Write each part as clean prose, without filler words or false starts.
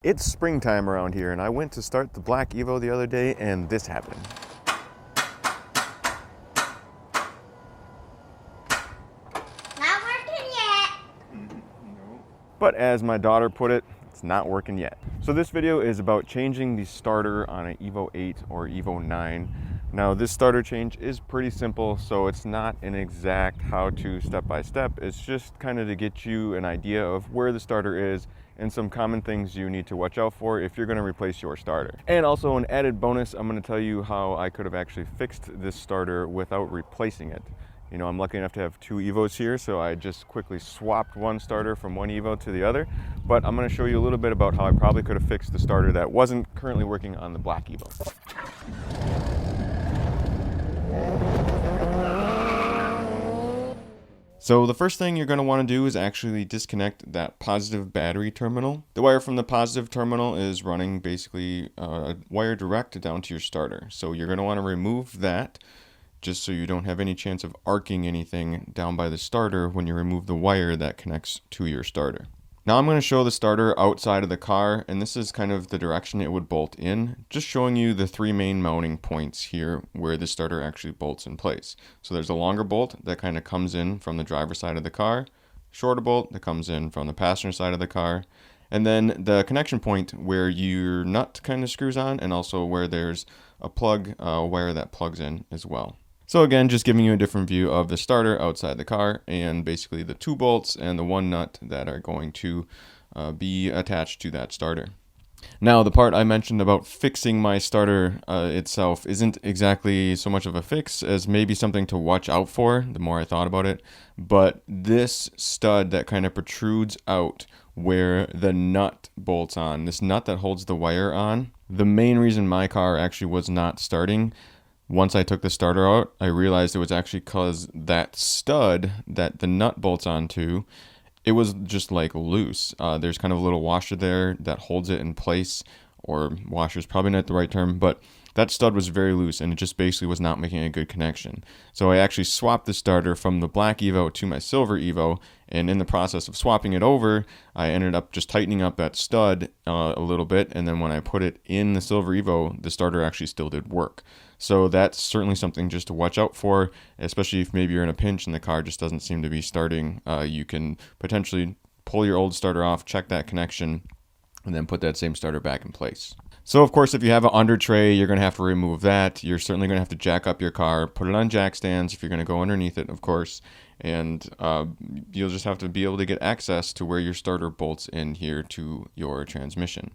It's springtime around here, and I went to start the Black Evo the other day, and this happened. Not working yet. No. But as my daughter put it, it's not working yet. So this video is about changing the starter on an Evo 8 or Evo 9. Now this starter change is pretty simple, so it's not an exact how-to step-by-step. It's just kind of to get you an idea of where the starter is and some common things you need to watch out for if you're going to replace your starter. And also an added bonus, I'm going to tell you how I could have actually fixed this starter without replacing it. You know, I'm lucky enough to have two Evos here, so I just quickly swapped one starter from one Evo to the other. But I'm going to show you a little bit about how I probably could have fixed the starter that wasn't currently working on the Black Evo. So the first thing you're going to want to do is actually disconnect that positive battery terminal. The wire from the positive terminal is running basically a wire direct down to your starter. So you're going to want to remove that just so you don't have any chance of arcing anything down by the starter when you remove the wire that connects to your starter. Now I'm going to show the starter outside of the car, and this is kind of the direction it would bolt in, just showing you the three main mounting points here where the starter actually bolts in place. So there's a longer bolt that kind of comes in from the driver's side of the car, shorter bolt that comes in from the passenger side of the car, and then the connection point where your nut kind of screws on, and also where there's a plug wire that plugs in as well. So again, just giving you a different view of the starter outside the car and basically the two bolts and the one nut that are going to be attached to that starter. Now, the part I mentioned about fixing my starter itself isn't exactly so much of a fix as maybe something to watch out for the more I thought about it. But this stud that kind of protrudes out where the nut bolts on, this nut that holds the wire on, the main reason my car actually was not starting, once I took the starter out, I realized it was actually because that stud that the nut bolts onto, it was just like loose. There's kind of a little washer there that holds it in place, or washer is probably not the right term, but that stud was very loose and it just basically was not making a good connection. So I actually swapped the starter from the Black Evo to my Silver Evo, and in the process of swapping it over, I ended up just tightening up that stud a little bit, and then when I put it in the Silver Evo, the starter actually still did work. So that's certainly something just to watch out for, especially if maybe you're in a pinch and the car just doesn't seem to be starting. You can potentially pull your old starter off, check that connection, and then put that same starter back in place. So of course, if you have an under tray, you're going to have to remove that. You're certainly going to have to jack up your car, put it on jack stands if you're going to go underneath it, of course, and you'll just have to be able to get access to where your starter bolts in here to your transmission.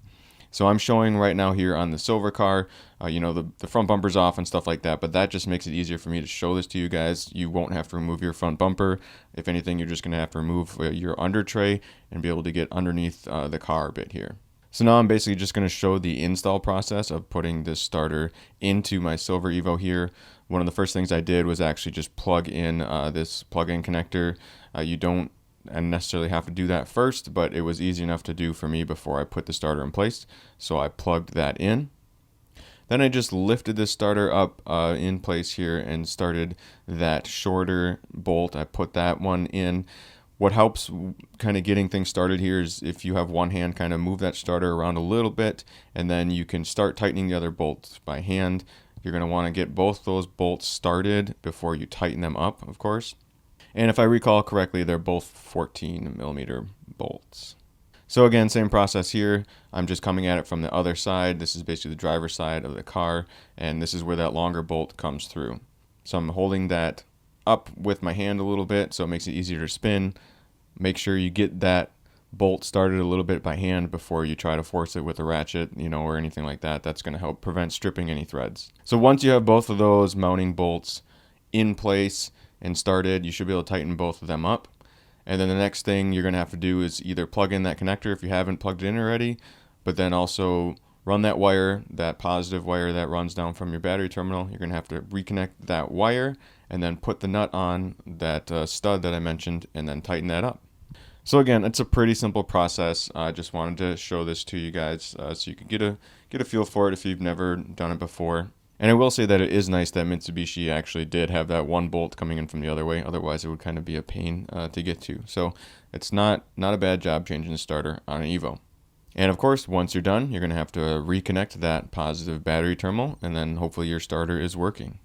So I'm showing right now here on the silver car, you know, the front bumper's off and stuff like that, but that just makes it easier for me to show this to you guys. You won't have to remove your front bumper. If anything, you're just going to have to remove your under tray and be able to get underneath the car a bit here. So now I'm basically just going to show the install process of putting this starter into my Silver Evo here. One of the first things I did was actually just plug in this plug-in connector. You don't necessarily have to do that first, but it was easy enough to do for me before I put the starter in place. So I plugged that in. Then I just lifted this starter up in place here and started that shorter bolt. I put that one in. What helps kind of getting things started here is if you have one hand, kind of move that starter around a little bit, and then you can start tightening the other bolts by hand. You're going to want to get both those bolts started before you tighten them up, of course. And if I recall correctly, they're both 14 millimeter bolts. So again, same process here. I'm just coming at it from the other side. This is basically the driver's side of the car, and this is where that longer bolt comes through. So I'm holding that up with my hand a little bit so it makes it easier to spin. Make sure you get that bolt started a little bit by hand before you try to force it with a ratchet, you know, or anything like that. That's going to help prevent stripping any threads. So once you have both of those mounting bolts in place and started, you should be able to tighten both of them up. And then the next thing you're going to have to do is either plug in that connector if you haven't plugged it in already, but then also run that wire, that positive wire that runs down from your battery terminal. You're going to have to reconnect that wire and then put the nut on that stud that I mentioned and then tighten that up. So again, it's a pretty simple process. I just wanted to show this to you guys so you can get a feel for it if you've never done it before. And I will say that it is nice that Mitsubishi actually did have that one bolt coming in from the other way. Otherwise, it would kind of be a pain to get to. So it's not a bad job changing the starter on an Evo. And of course, once you're done, you're going to have to reconnect that positive battery terminal, and then hopefully your starter is working.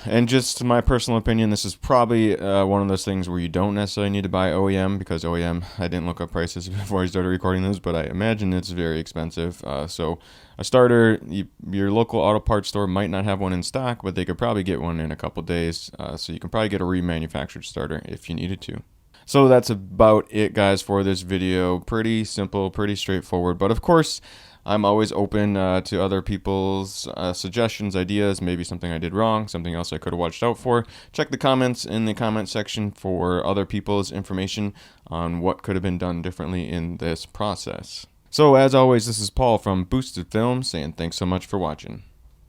And just my personal opinion, this is probably one of those things where you don't necessarily need to buy OEM, because OEM, I didn't look up prices before I started recording this, but I imagine it's very expensive. So a starter, your local auto parts store might not have one in stock, but they could probably get one in a couple days. So you can probably get a remanufactured starter if you needed to. So that's about it, guys, for this video. Pretty simple, pretty straightforward. But of course, I'm always open to other people's suggestions, ideas, maybe something I did wrong, something else I could have watched out for. Check the comments in the comment section for other people's information on what could have been done differently in this process. So as always, this is Paul from Boosted Films saying thanks so much for watching.